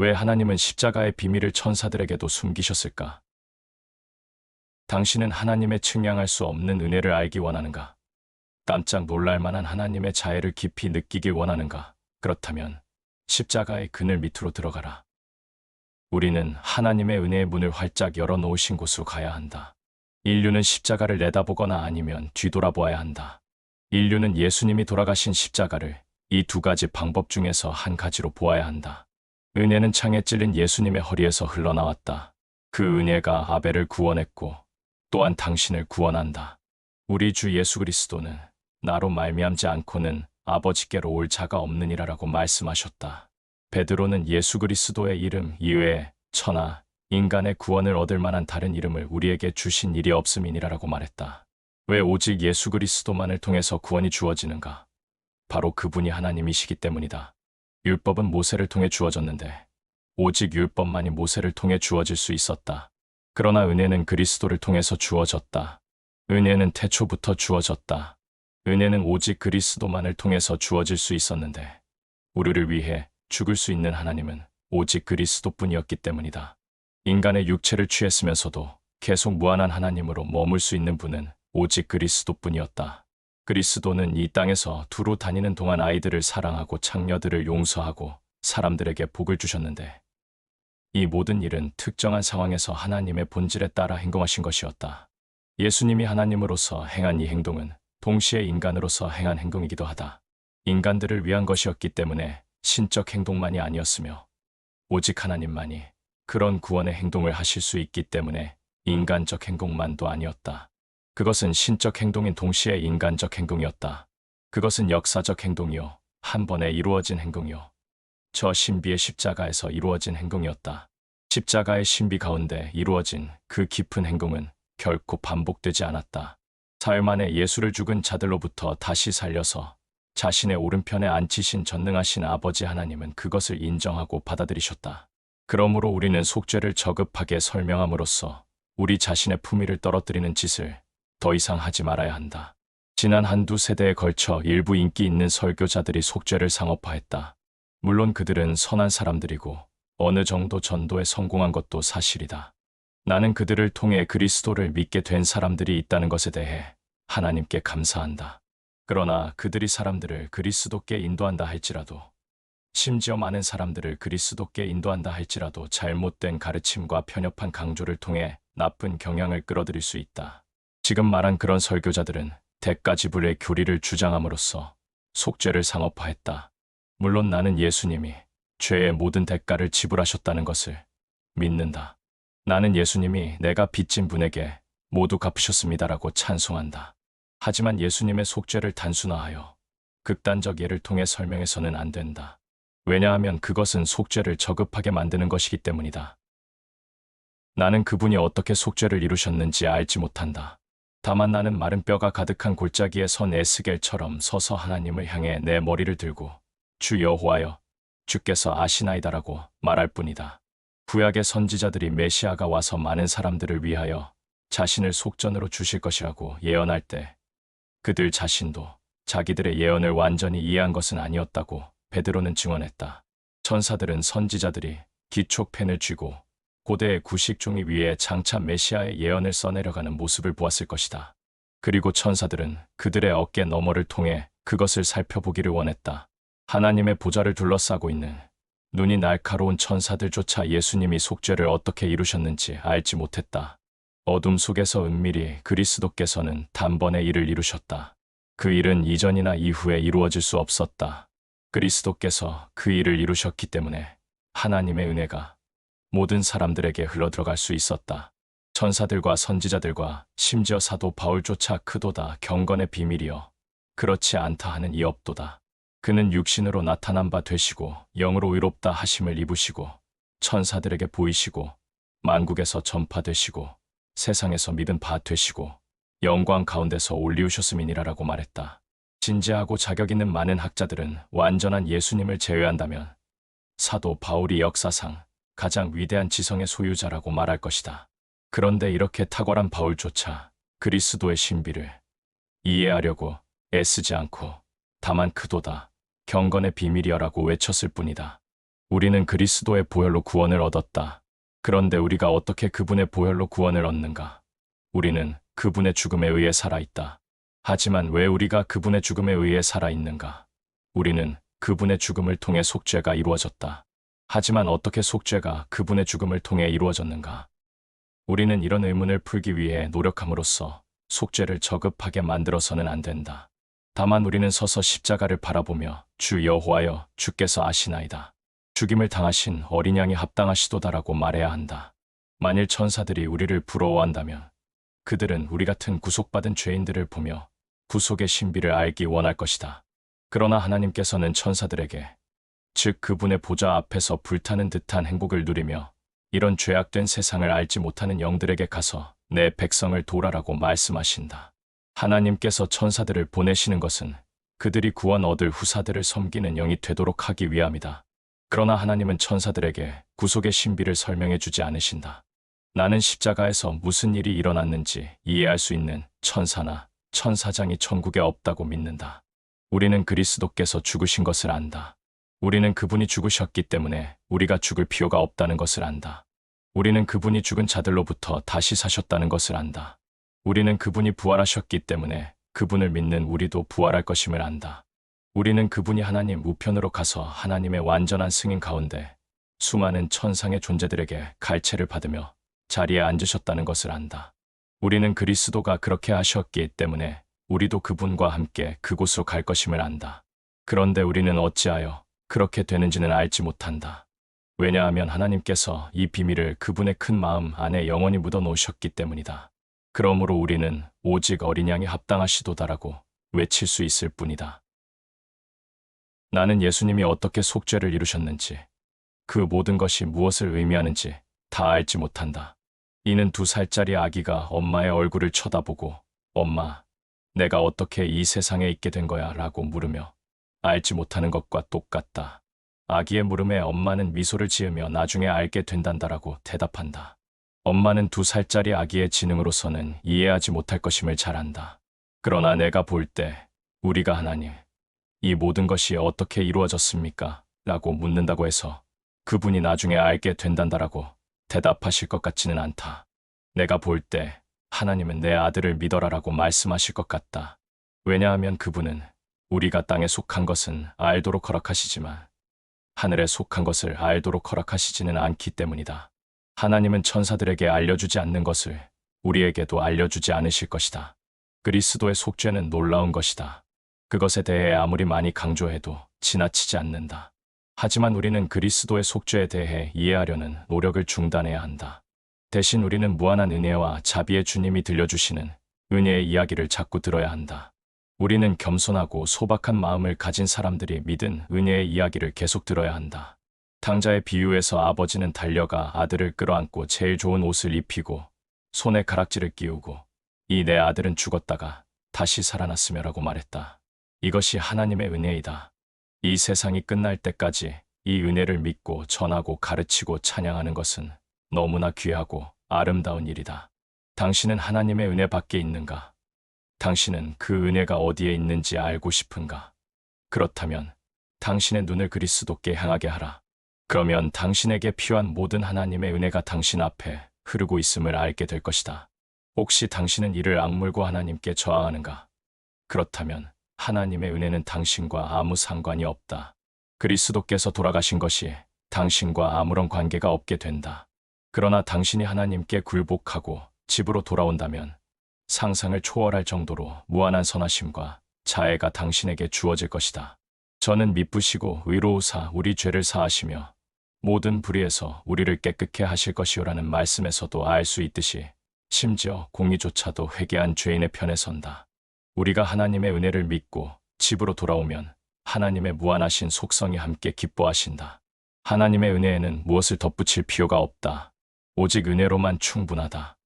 왜 하나님은 십자가의 비밀을 천사들에게도 숨기셨을까? 당신은 하나님의 측량할 수 없는 은혜를 알기 원하는가? 깜짝 놀랄 만한 하나님의 자애를 깊이 느끼길 원하는가? 그렇다면 십자가의 그늘 밑으로 들어가라. 우리는 하나님의 은혜의 문을 활짝 열어놓으신 곳으로 가야 한다. 인류는 십자가를 내다보거나 아니면 뒤돌아보아야 한다. 인류는 예수님이 돌아가신 십자가를 이 두 가지 방법 중에서 한 가지로 보아야 한다. 은혜는 창에 찔린 예수님의 허리에서 흘러나왔다. 그 은혜가 아벨을 구원했고 또한 당신을 구원한다. 우리 주 예수 그리스도는 나로 말미암지 않고는 아버지께로 올 자가 없느니라라고 말씀하셨다. 베드로는 예수 그리스도의 이름 이외에 천하, 인간의 구원을 얻을 만한 다른 이름을 우리에게 주신 일이 없음이니라라고 말했다. 왜 오직 예수 그리스도만을 통해서 구원이 주어지는가? 바로 그분이 하나님이시기 때문이다. 율법은 모세를 통해 주어졌는데 오직 율법만이 모세를 통해 주어질 수 있었다. 그러나 은혜는 그리스도를 통해서 주어졌다. 은혜는 태초부터 주어졌다. 은혜는 오직 그리스도만을 통해서 주어질 수 있었는데 우리를 위해 죽을 수 있는 하나님은 오직 그리스도뿐이었기 때문이다. 인간의 육체를 취했으면서도 계속 무한한 하나님으로 머물 수 있는 분은 오직 그리스도뿐이었다. 그리스도는 이 땅에서 두루 다니는 동안 아이들을 사랑하고 창녀들을 용서하고 사람들에게 복을 주셨는데 이 모든 일은 특정한 상황에서 하나님의 본질에 따라 행동하신 것이었다. 예수님이 하나님으로서 행한 이 행동은 동시에 인간으로서 행한 행동이기도 하다. 인간들을 위한 것이었기 때문에 신적 행동만이 아니었으며 오직 하나님만이 그런 구원의 행동을 하실 수 있기 때문에 인간적 행동만도 아니었다. 그것은 신적 행동인 동시에 인간적 행동이었다. 그것은 역사적 행동이요, 한 번에 이루어진 행동이요, 저 신비의 십자가에서 이루어진 행동이었다. 십자가의 신비 가운데 이루어진 그 깊은 행동은 결코 반복되지 않았다. 사흘 만에 예수를 죽은 자들로부터 다시 살려서 자신의 오른편에 앉히신 전능하신 아버지 하나님은 그것을 인정하고 받아들이셨다. 그러므로 우리는 속죄를 저급하게 설명함으로써 우리 자신의 품위를 떨어뜨리는 짓을 더 이상 하지 말아야 한다. 지난 한두 세대에 걸쳐 일부 인기 있는 설교자들이 속죄를 상업화했다. 물론 그들은 선한 사람들이고 어느 정도 전도에 성공한 것도 사실이다. 나는 그들을 통해 그리스도를 믿게 된 사람들이 있다는 것에 대해 하나님께 감사한다. 그러나 그들이 사람들을 그리스도께 인도한다 할지라도, 심지어 많은 사람들을 그리스도께 인도한다 할지라도 잘못된 가르침과 편협한 강조를 통해 나쁜 경향을 끌어들일 수 있다. 지금 말한 그런 설교자들은 대가지불의 교리를 주장함으로써 속죄를 상업화했다. 물론 나는 예수님이 죄의 모든 대가를 지불하셨다는 것을 믿는다. 나는 예수님이 내가 빚진 분에게 모두 갚으셨습니다라고 찬송한다. 하지만 예수님의 속죄를 단순화하여 극단적 예를 통해 설명해서는 안 된다. 왜냐하면 그것은 속죄를 저급하게 만드는 것이기 때문이다. 나는 그분이 어떻게 속죄를 이루셨는지 알지 못한다. 다만 나는 마른 뼈가 가득한 골짜기에 선 에스겔처럼 서서 하나님을 향해 내 머리를 들고 주 여호와여, 주께서 아시나이다라고 말할 뿐이다. 구약의 선지자들이 메시아가 와서 많은 사람들을 위하여 자신을 속전으로 주실 것이라고 예언할 때 그들 자신도 자기들의 예언을 완전히 이해한 것은 아니었다고 베드로는 증언했다. 천사들은 선지자들이 기초펜을 쥐고 고대의 구식 종이 위에 장차 메시아의 예언을 써내려가는 모습을 보았을 것이다. 그리고 천사들은 그들의 어깨 너머를 통해 그것을 살펴보기를 원했다. 하나님의 보좌를 둘러싸고 있는 눈이 날카로운 천사들조차 예수님이 속죄를 어떻게 이루셨는지 알지 못했다. 어둠 속에서 은밀히 그리스도께서는 단번에 일을 이루셨다. 그 일은 이전이나 이후에 이루어질 수 없었다. 그리스도께서 그 일을 이루셨기 때문에 하나님의 은혜가 모든 사람들에게 흘러들어갈 수 있었다. 천사들과 선지자들과 심지어 사도 바울조차 크도다 경건의 비밀이여 그렇지 않다 하는 이 업도다. 그는 육신으로 나타난 바 되시고 영으로 의롭다 하심을 입으시고 천사들에게 보이시고 만국에서 전파되시고 세상에서 믿은 바 되시고 영광 가운데서 올리우셨음이니라라고 말했다. 진지하고 자격 있는 많은 학자들은 완전한 예수님을 제외한다면 사도 바울이 역사상 가장 위대한 지성의 소유자라고 말할 것이다. 그런데 이렇게 탁월한 바울조차 그리스도의 신비를 이해하려고 애쓰지 않고 다만 크도다 경건의 비밀이여라고 외쳤을 뿐이다. 우리는 그리스도의 보혈로 구원을 얻었다. 그런데 우리가 어떻게 그분의 보혈로 구원을 얻는가? 우리는 그분의 죽음에 의해 살아있다. 하지만 왜 우리가 그분의 죽음에 의해 살아있는가? 우리는 그분의 죽음을 통해 속죄가 이루어졌다. 하지만 어떻게 속죄가 그분의 죽음을 통해 이루어졌는가? 우리는 이런 의문을 풀기 위해 노력함으로써 속죄를 저급하게 만들어서는 안 된다. 다만 우리는 서서 십자가를 바라보며 주 여호와여 주께서 아시나이다. 죽임을 당하신 어린 양이 합당하시도다라고 말해야 한다. 만일 천사들이 우리를 부러워한다면 그들은 우리 같은 구속받은 죄인들을 보며 구속의 신비를 알기 원할 것이다. 그러나 하나님께서는 천사들에게, 즉 그분의 보좌 앞에서 불타는 듯한 행복을 누리며 이런 죄악된 세상을 알지 못하는 영들에게 가서 내 백성을 도우라라고 말씀하신다. 하나님께서 천사들을 보내시는 것은 그들이 구원 얻을 후사들을 섬기는 영이 되도록 하기 위함이다. 그러나 하나님은 천사들에게 구속의 신비를 설명해 주지 않으신다. 나는 십자가에서 무슨 일이 일어났는지 이해할 수 있는 천사나 천사장이 천국에 없다고 믿는다. 우리는 그리스도께서 죽으신 것을 안다. 우리는 그분이 죽으셨기 때문에 우리가 죽을 필요가 없다는 것을 안다. 우리는 그분이 죽은 자들로부터 다시 사셨다는 것을 안다. 우리는 그분이 부활하셨기 때문에 그분을 믿는 우리도 부활할 것임을 안다. 우리는 그분이 하나님 우편으로 가서 하나님의 완전한 승인 가운데 수많은 천상의 존재들에게 갈채를 받으며 자리에 앉으셨다는 것을 안다. 우리는 그리스도가 그렇게 하셨기 때문에 우리도 그분과 함께 그곳으로 갈 것임을 안다. 그런데 우리는 어찌하여 그렇게 되는지는 알지 못한다. 왜냐하면 하나님께서 이 비밀을 그분의 큰 마음 안에 영원히 묻어 놓으셨기 때문이다. 그러므로 우리는 오직 어린 양이 합당하시도다라고 외칠 수 있을 뿐이다. 나는 예수님이 어떻게 속죄를 이루셨는지, 그 모든 것이 무엇을 의미하는지 다 알지 못한다. 이는 2살짜리 아기가 엄마의 얼굴을 쳐다보고 엄마, 내가 어떻게 이 세상에 있게 된 거야? 라고 물으며 알지 못하는 것과 똑같다. 아기의 물음에 엄마는 미소를 지으며 나중에 알게 된단다라고 대답한다. 엄마는 2살짜리 아기의 지능으로서는 이해하지 못할 것임을 잘 안다. 그러나 내가 볼 때 우리가 하나님, 이 모든 것이 어떻게 이루어졌습니까? 라고 묻는다고 해서 그분이 나중에 알게 된단다라고 대답하실 것 같지는 않다. 내가 볼 때 하나님은 내 아들을 믿어라라고 말씀하실 것 같다. 왜냐하면 그분은 우리가 땅에 속한 것은 알도록 허락하시지만 하늘에 속한 것을 알도록 허락하시지는 않기 때문이다. 하나님은 천사들에게 알려주지 않는 것을 우리에게도 알려주지 않으실 것이다. 그리스도의 속죄는 놀라운 것이다. 그것에 대해 아무리 많이 강조해도 지나치지 않는다. 하지만 우리는 그리스도의 속죄에 대해 이해하려는 노력을 중단해야 한다. 대신 우리는 무한한 은혜와 자비의 주님이 들려주시는 은혜의 이야기를 자꾸 들어야 한다. 우리는 겸손하고 소박한 마음을 가진 사람들이 믿은 은혜의 이야기를 계속 들어야 한다. 탕자의 비유에서 아버지는 달려가 아들을 끌어안고 제일 좋은 옷을 입히고 손에 가락지를 끼우고 이 내 아들은 죽었다가 다시 살아났으며라고 말했다. 이것이 하나님의 은혜이다. 이 세상이 끝날 때까지 이 은혜를 믿고 전하고 가르치고 찬양하는 것은 너무나 귀하고 아름다운 일이다. 당신은 하나님의 은혜 밖에 있는가? 당신은 그 은혜가 어디에 있는지 알고 싶은가? 그렇다면 당신의 눈을 그리스도께 향하게 하라. 그러면 당신에게 필요한 모든 하나님의 은혜가 당신 앞에 흐르고 있음을 알게 될 것이다. 혹시 당신은 이를 악물고 하나님께 저항하는가? 그렇다면 하나님의 은혜는 당신과 아무 상관이 없다. 그리스도께서 돌아가신 것이 당신과 아무런 관계가 없게 된다. 그러나 당신이 하나님께 굴복하고 집으로 돌아온다면 상상을 초월할 정도로 무한한 선하심과 자애가 당신에게 주어질 것이다. 저는 미쁘시고 의로우사 우리 죄를 사하시며 모든 불의에서 우리를 깨끗게 하실 것이요라는 말씀에서도 알 수 있듯이 심지어 공의조차도 회개한 죄인의 편에 선다. 우리가 하나님의 은혜를 믿고 집으로 돌아오면 하나님의 무한하신 속성이 함께 기뻐하신다. 하나님의 은혜에는 무엇을 덧붙일 필요가 없다. 오직 은혜로만 충분하다.